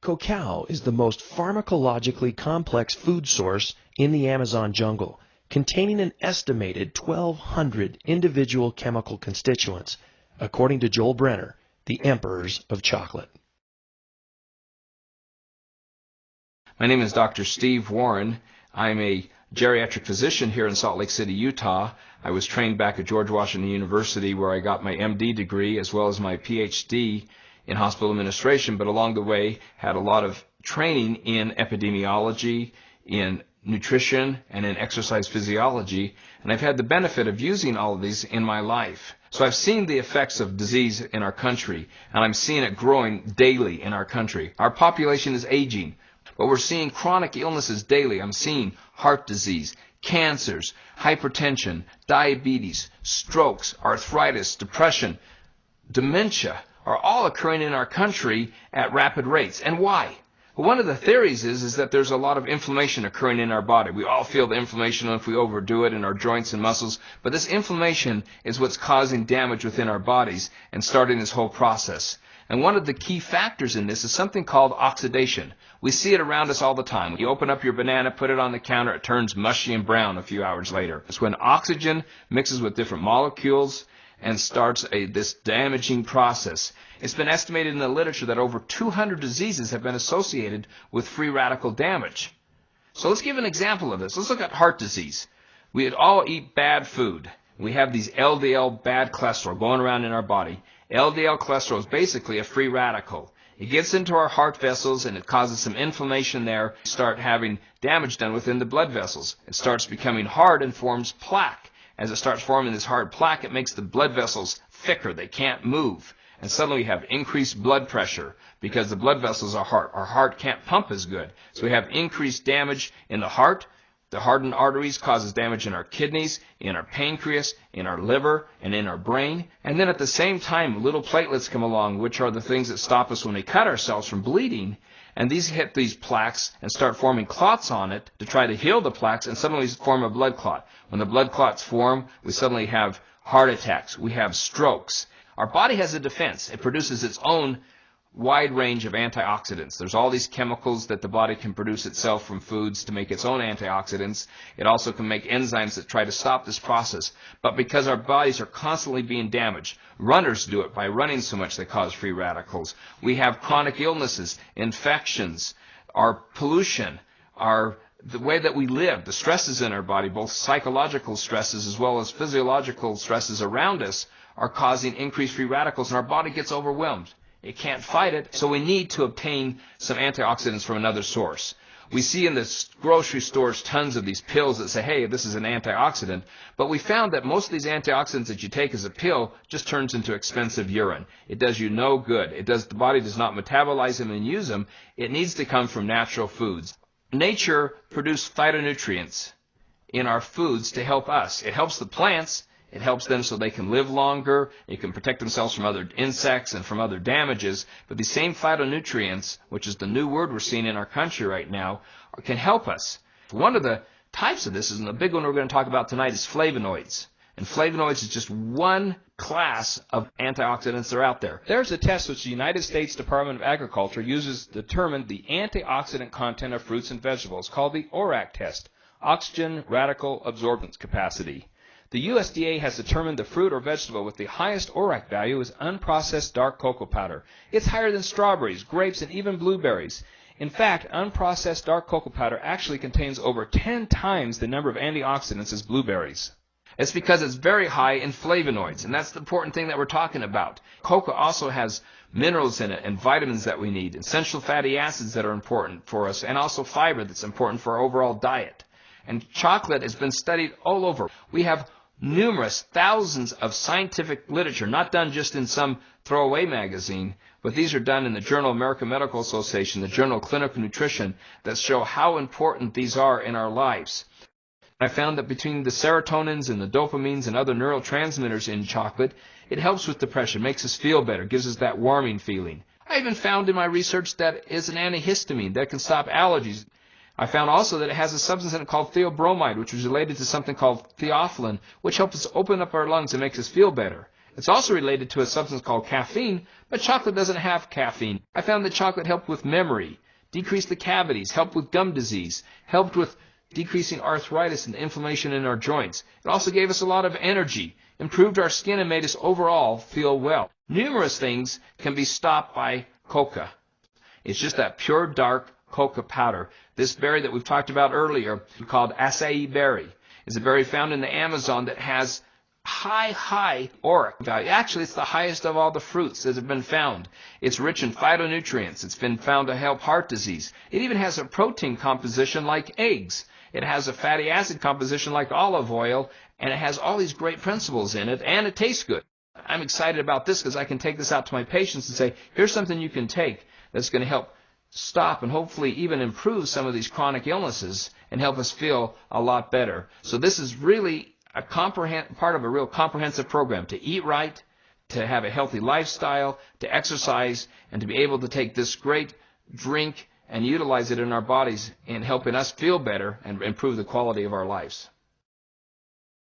Cacao is the most pharmacologically complex food source in the Amazon jungle, containing an estimated 1,200 individual chemical constituents, according to Joel Brenner, the Emperors of Chocolate. My name is Dr. Steve Warren. I'm a geriatric physician here in Salt Lake City, Utah. I was trained back at George Washington University where I got my MD degree as well as my PhD in hospital administration, but along the way had a lot of training in epidemiology, in nutrition, and in exercise physiology, and I've had the benefit of using all of these in my life. So I've seen the effects of disease in our country, and I'm seeing it growing daily in our country. Our population is aging, but we're seeing chronic illnesses daily. I'm seeing heart disease, cancers, hypertension, diabetes, strokes, arthritis, depression, dementia are all occurring in our country at rapid rates. And why? Well, one of the theories is that there's a lot of inflammation occurring in our body. We all feel the inflammation if we overdo it in our joints and muscles, but this inflammation is what's causing damage within our bodies and starting this whole process. And one of the key factors in this is something called oxidation. We see it around us all the time. You open up your banana, put it on the counter, it turns mushy and brown a few hours later. It's when oxygen mixes with different molecules and starts this damaging process. It's been estimated in the literature that over 200 diseases have been associated with free radical damage. So let's give an example of this. Let's look at heart disease. We all eat bad food. We have these LDL bad cholesterol going around in our body. LDL cholesterol is basically a free radical. It gets into our heart vessels and it causes some inflammation there. We start having damage done within the blood vessels. It starts becoming hard and forms plaque. As it starts forming this hard plaque, it makes the blood vessels thicker. They can't move. And suddenly we have increased blood pressure because the blood vessels are hard. Our heart can't pump as good. So we have increased damage in the heart. The hardened arteries causes damage in our kidneys, in our pancreas, in our liver, and in our brain. And then at the same time, little platelets come along, which are the things that stop us when we cut ourselves from bleeding. And these hit these plaques and start forming clots on it to try to heal the plaques, and suddenly form a blood clot. When the blood clots form, we suddenly have heart attacks. We have strokes. Our body has a defense. It produces its own wide range of antioxidants. There's all these chemicals that the body can produce itself from foods to make its own antioxidants. It also can make enzymes that try to stop this process. But because our bodies are constantly being damaged, runners do it by running so much they cause free radicals. We have chronic illnesses, infections, our pollution, the way that we live, the stresses in our body, both psychological stresses as well as physiological stresses around us, are causing increased free radicals, and our body gets overwhelmed. It can't fight it, so we need to obtain some antioxidants from another source. We see in the grocery stores tons of these pills that say, hey, this is an antioxidant, but we found that most of these antioxidants that you take as a pill just turns into expensive urine. It does you no good. The body does not metabolize them and use them. It needs to come from natural foods. Nature produced phytonutrients in our foods to help us. It helps the plants. It helps them so they can live longer. It can protect themselves from other insects and from other damages. But these same phytonutrients, which is the new word we're seeing in our country right now, can help us. One of the types of this, and the big one we're going to talk about tonight, is flavonoids. And flavonoids is just one class of antioxidants that are out there. There's a test which the United States Department of Agriculture uses to determine the antioxidant content of fruits and vegetables, called the ORAC test, Oxygen Radical Absorbance Capacity. The USDA has determined the fruit or vegetable with the highest ORAC value is unprocessed dark cocoa powder. It's higher than strawberries, grapes, and even blueberries. In fact, unprocessed dark cocoa powder actually contains over 10 times the number of antioxidants as blueberries. It's because it's very high in flavonoids, and that's the important thing that we're talking about. Cocoa also has minerals in it and vitamins that we need, essential fatty acids that are important for us, and also fiber that's important for our overall diet. And chocolate has been studied all over. We have numerous thousands of scientific literature, not done just in some throwaway magazine, but these are done in the Journal of American Medical Association, the Journal of Clinical Nutrition, that show how important these are in our lives. I found that between the serotonins and the dopamines and other neurotransmitters in chocolate, it helps with depression, makes us feel better, gives us that warming feeling. I even found in my research that it's an antihistamine that can stop allergies. I found also that it has a substance in it called theobromide, which was related to something called theophylline, which helps us open up our lungs and makes us feel better. It's also related to a substance called caffeine, but chocolate doesn't have caffeine. I found that chocolate helped with memory, decreased the cavities, helped with gum disease, helped with decreasing arthritis and inflammation in our joints. It also gave us a lot of energy, improved our skin, and made us overall feel well. Numerous things can be stopped by coca. It's just that pure dark coca powder. This berry that we've talked about earlier, called acai berry, is a berry found in the Amazon that has high ORAC value. Actually, it's the highest of all the fruits that have been found. It's rich in phytonutrients. It's been found to help heart disease. It even has a protein composition like eggs. It has a fatty acid composition like olive oil, and it has all these great principles in it, and it tastes good. I'm excited about this because I can take this out to my patients and say, here's something you can take that's going to help stop and hopefully even improve some of these chronic illnesses and help us feel a lot better. So this is really a part of a real comprehensive program to eat right, to have a healthy lifestyle, to exercise, and to be able to take this great drink and utilize it in our bodies in helping us feel better and improve the quality of our lives.